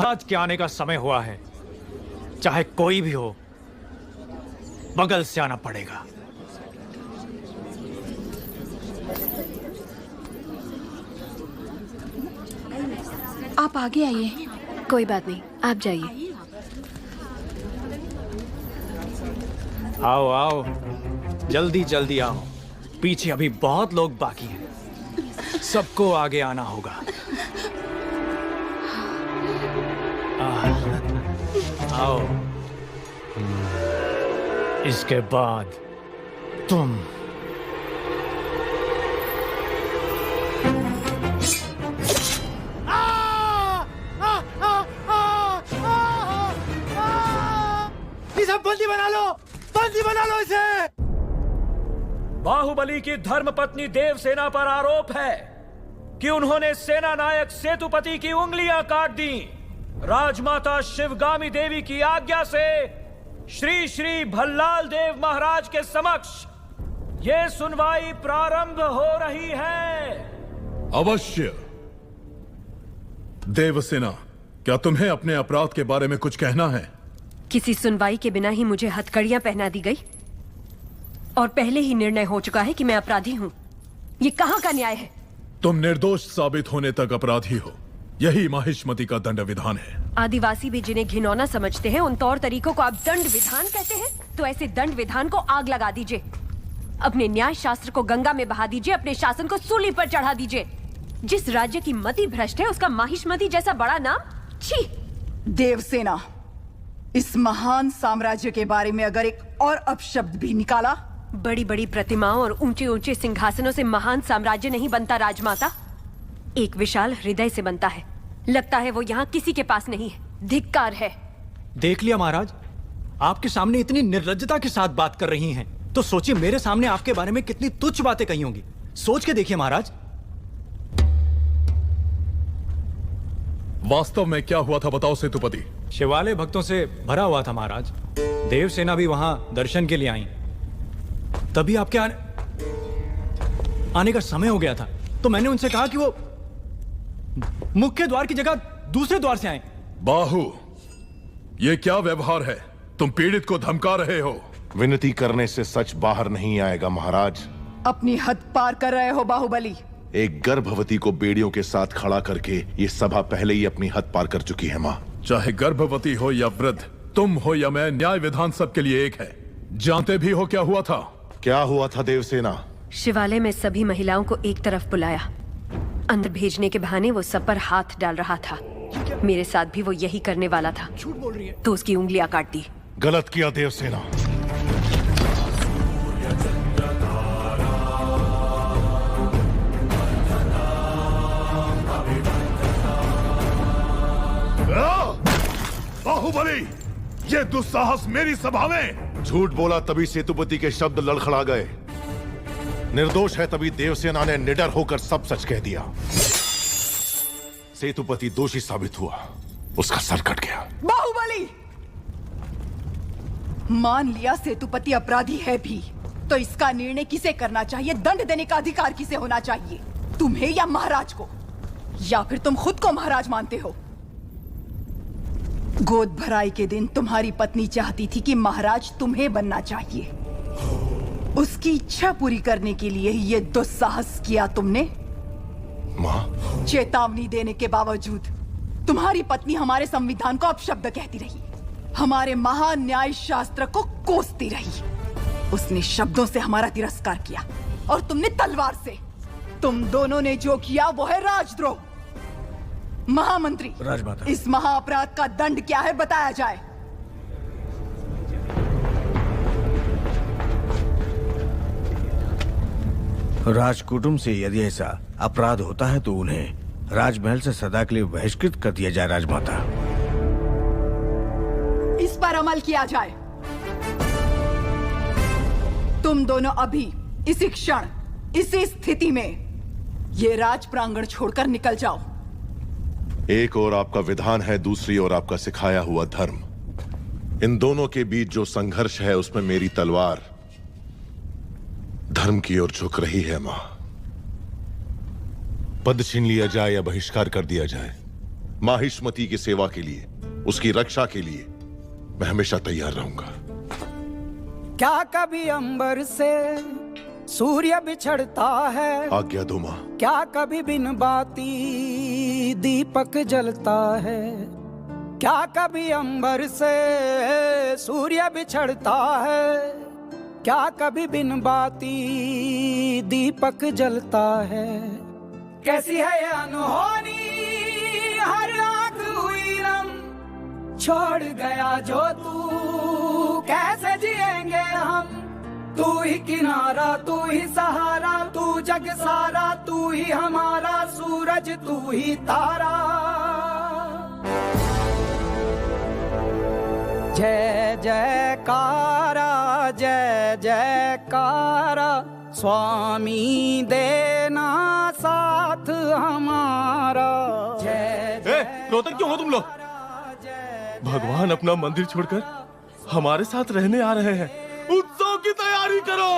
महाराज के आने का समय हुआ है। चाहे कोई भी हो, बगल से आना पड़ेगा। आप आगे आइए। कोई बात नहीं, आप जाइए। आओ आओ, जल्दी जल्दी आओ। पीछे अभी बहुत लोग बाकी हैं। सबको आगे आना होगा। आओ। इसके बाद तुम। इसे बंदी बना लो, बंदी बना लो इसे। बाहुबली की धर्मपत्नी देवसेना पर आरोप है कि उन्होंने सेना नायक सेतुपति की उंगलियां काट दी। राजमाता शिवगामी देवी की आज्ञा से श्री श्री भल्लाल देव महाराज के समक्ष ये सुनवाई प्रारंभ हो रही है। अवश्य। देवसेना, क्या तुम्हें अपने अपराध के बारे में कुछ कहना है? किसी सुनवाई के बिना ही मुझे हथकड़ियां पहना दी गई और पहले ही निर्णय हो चुका है कि मैं अपराधी हूं। ये कहां का न्याय है? तुम निर्दोष साबित होने तक अपराधी हो। यही माहिष्मति का दंड विधान है। आदिवासी भी जिन्हें घिनौना समझते हैं, उन तौर तरीकों को आप दंड विधान कहते हैं? तो ऐसे दंड विधान को आग लगा दीजिए। अपने न्याय शास्त्र को गंगा में बहा दीजिए, अपने शासन को सूली पर चढ़ा दीजिए। जिस राज्य की मति भ्रष्ट है, उसका माहिष्मति जैसा बड़ा नाम? छी! देवसेना, इस महान साम्राज्य के बारे में अगर एक और अपशब्द भी निकाला। बड़ी बड़ी प्रतिमाओं और ऊंचे ऊंचे सिंहासनों से महान साम्राज्य नहीं बनता राजमाता, एक विशाल हृदय से बनता है। लगता है वो यहाँ किसी के पास नहीं है। धिक्कार है। देख लिया महाराज, आपके सामने इतनी निर्लज्जता के साथ बात कर रही हैं, तो सोचिए मेरे सामने आपके बारे में कितनी तुच्छ बातें कही होंगी। सोच के देखिए महाराज। वास्तव में क्या हुआ था बताओ सेतुपति। शिवालय भक्तों से भरा हुआ था महाराज। देवसेना भी वहां दर्शन के लिए आई। तभी आपके आने का समय हो गया था, तो मैंने उनसे कहा कि वो मुख्य द्वार की जगह दूसरे द्वार से आए। बाहु, ये क्या व्यवहार है? तुम पीड़ित को धमका रहे हो। विनती करने से सच बाहर नहीं आएगा महाराज। अपनी हद पार कर रहे हो बाहुबली। एक गर्भवती को बेड़ियों के साथ खड़ा करके ये सभा पहले ही अपनी हद पार कर चुकी है माँ। चाहे गर्भवती हो या वृद्ध, तुम हो या मैं, न्याय विधान सबके लिए एक है। जानते भी हो क्या हुआ था? क्या हुआ था देवसेना? शिवालय में सभी महिलाओं को एक तरफ बुलाया। अंदर भेजने के बहाने वो सब पर हाथ डाल रहा था। मेरे साथ भी वो यही करने वाला था। झूठ बोल रही है। तो उसकी उंगलियां काट दी। गलत किया देवसेना। बाहुबली, ये दुस्साहस मेरी सभा में। झूठ बोला तभी सेतुपति के शब्द लड़खड़ा गए। निर्दोष है तभी देवसेना ने निडर होकर सब सच कह दिया। सेतुपति दोषी साबित हुआ, उसका सर कट गया। बाहुबली, मान लिया सेतुपति अपराधी है भी, तो इसका निर्णय किसे करना चाहिए? दंड देने का अधिकार किसे होना चाहिए? तुम्हें या महाराज को? या फिर तुम खुद को महाराज मानते हो? गोद भराई के दिन तुम्हारी पत्नी चाहती थी कि महाराज तुम्हें बनना चाहिए। उसकी इच्छा पूरी करने के लिए ये दुस्साहस किया तुमने। माँ, चेतावनी देने के बावजूद तुम्हारी पत्नी हमारे संविधान को अपशब्द कहती रही, हमारे महान न्याय शास्त्र को कोसती रही। उसने शब्दों से हमारा तिरस्कार किया और तुमने तलवार से। तुम दोनों ने जो किया वो है राजद्रोह। महामंत्री, राजमाता, इस महाअपराध का दंड क्या है बताया जाए। राजकुटुंब से यदि ऐसा अपराध होता है तो उन्हें राजमहल से सदा के लिए बहिष्कृत कर दिया जाए। राजमाता, इस पर अमल किया जाए। तुम दोनों अभी इसी क्षण इसी स्थिति में ये राज प्रांगण छोड़कर निकल जाओ। एक और आपका विधान है, दूसरी ओर आपका सिखाया हुआ धर्म। इन दोनों के बीच जो संघर्ष है उसमें मेरी तलवार धर्म की ओर झुक रही है। मां, पद छीन लिया जाए या बहिष्कार कर दिया जाए, माहिष्मती की सेवा के लिए, उसकी रक्षा के लिए मैं हमेशा तैयार रहूंगा। क्या कभी अंबर से सूर्य बिछड़ता है? आज्ञा दो मां। क्या कभी बिन बाती दीपक जलता है? क्या कभी अंबर से सूर्य बिछड़ता है? क्या कभी बिन बाती दीपक जलता है? कैसी है ये अनहोनी, हर आंख हुई नम, छोड़ गया जो तू, कैसे जिएंगे हम? तू ही किनारा, तू ही सहारा, तू जग सारा, तू ही हमारा सूरज, तू ही तारा। जय जयकारा, जय जयकारा, स्वामी देना साथ हमारा। जय रोतक क्यों हो तुम लोग? भगवान अपना मंदिर छोड़कर हमारे साथ रहने आ रहे हैं। उत्सव की तैयारी करो।